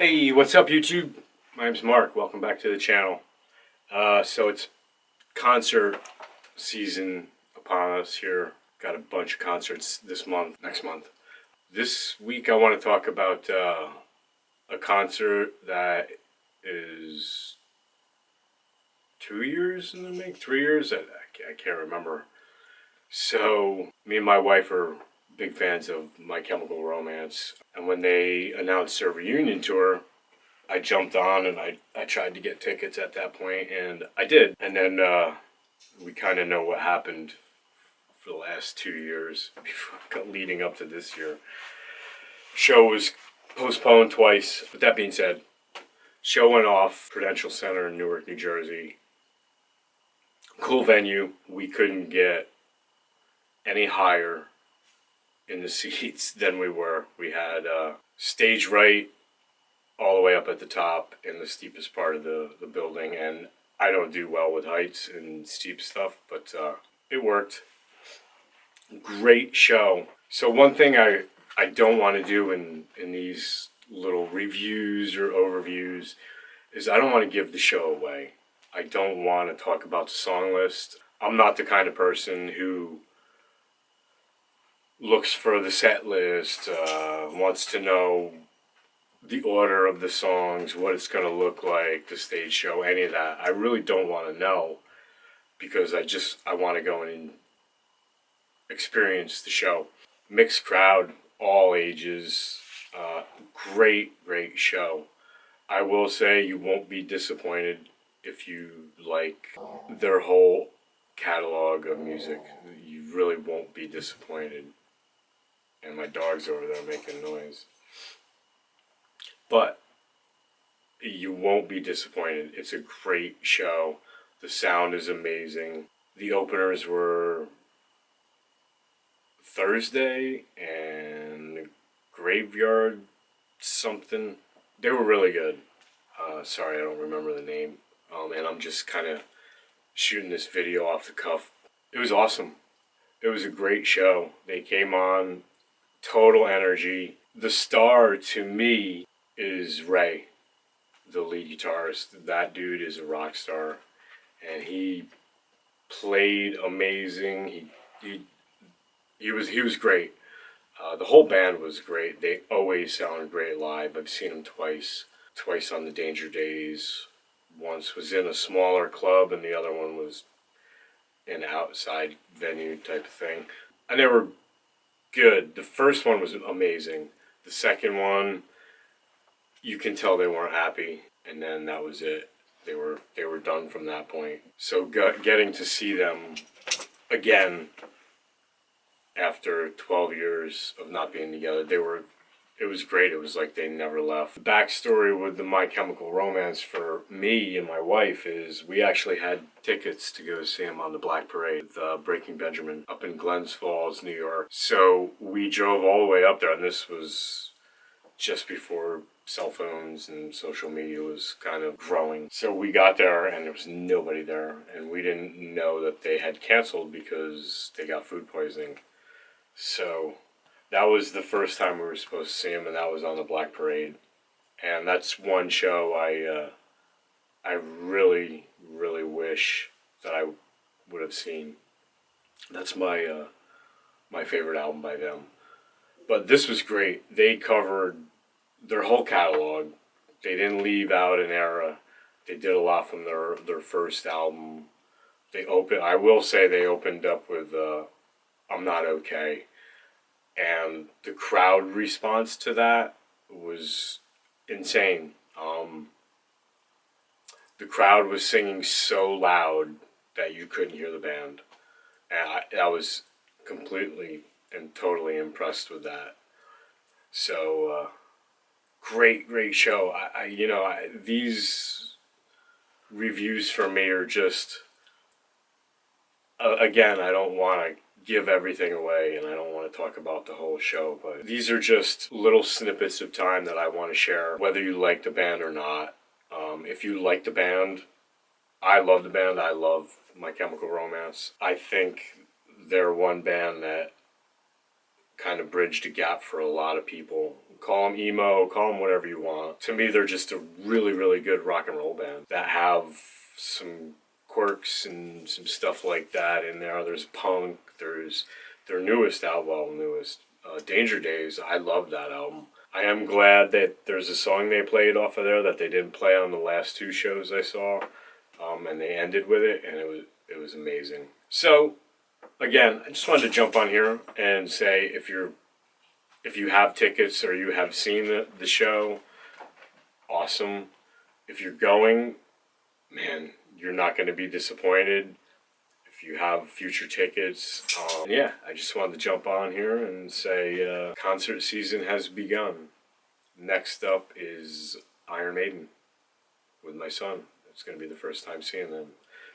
Hey, what's up YouTube? My name's Mark. Welcome back to the channel. So it's concert season upon us here. Got a bunch of concerts this month, next month. This week I want to talk about a concert that is 2 years in the making, 3 years? I can't remember. So me and my wife are big fans of My Chemical Romance, and when they announced their reunion tour, I jumped on and I tried to get tickets at that point, and I did. And then we kind of know what happened for the last 2 years leading up to this year. Show was postponed twice. But that being said, show went off Prudential Center in Newark, New Jersey. Cool venue. We couldn't get any higher in the seats than we were. We had stage right all the way up at the top in the steepest part of the building, and I don't do well with heights and steep stuff, but it worked. Great show. So one thing I don't want to do in these little reviews or overviews is I don't want to give the show away. I don't want to talk about the song list. I'm not the kind of person who looks for the set list, wants to know the order of the songs, what it's going to look like, the stage show, any of that. I really don't want to know, because I want to go in and experience the show. Mixed crowd, all ages, great show. I will say you won't be disappointed if you like their whole catalog of music. You really won't be disappointed. And my dog's over there making noise. But you won't be disappointed. It's a great show. The sound is amazing. The openers were Thursday and Graveyard something. They were really good. Sorry, I don't remember the name. And I'm just kind of shooting this video off the cuff. It was awesome. It was a great show. They came on, total energy. The star to me is Ray, the lead guitarist. That dude is a rock star, and he played amazing. He was great. The whole band was great. They always sound great live. I've seen them twice on the Danger Days. Once was in a smaller club, and the other one was an outside venue type of thing, and they were good. The first one was amazing. The second one, you can tell they weren't happy, and then that was it. They were done from that point. So getting to see them again after 12 years of not being together, it was great. It was like they never left. The backstory with the My Chemical Romance for me and my wife is we actually had tickets to go see him on the Black Parade with Breaking Benjamin up in Glens Falls, New York. So we drove all the way up there, and this was just before cell phones and social media was kind of growing. So we got there and there was nobody there, and we didn't know that they had canceled because they got food poisoning. So that was the first time we were supposed to see him, and that was on the Black Parade. And that's one show I really wish that I would have seen. That's my my favorite album by them. But this was great. They covered their whole catalog. They didn't leave out an era. They did a lot from their first album. I will say they opened up with I'm Not Okay. And the crowd response to that was insane. The crowd was singing so loud that you couldn't hear the band. And I was completely and totally impressed with that. So, great show. These reviews for me are just, again, I don't want to give everything away, and I don't want to talk about the whole show, but these are just little snippets of time that I want to share, whether you like the band or not. If you like the band, I love the band. I love My Chemical Romance. I think they're one band that kind of bridged a gap for a lot of people. Call them emo, call them whatever you want. To me, they're just a really, really good rock and roll band that have some quirks and some stuff like that in there. There's punk, there's their newest album, Danger Days. I love that album. I am glad that there's a song they played off of there that they didn't play on the last two shows I saw, and they ended with it, and it was amazing. So, again, I just wanted to jump on here and say if you have tickets or you have seen the show, awesome. If you're going, man, you're not going to be disappointed. If you have future tickets, yeah, I just wanted to jump on here and say concert season has begun. Next up is Iron Maiden with my son. It's going to be the first time seeing them.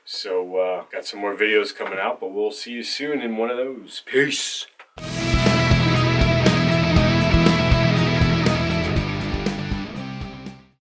So, got some more videos coming out, but we'll see you soon in one of those. Peace!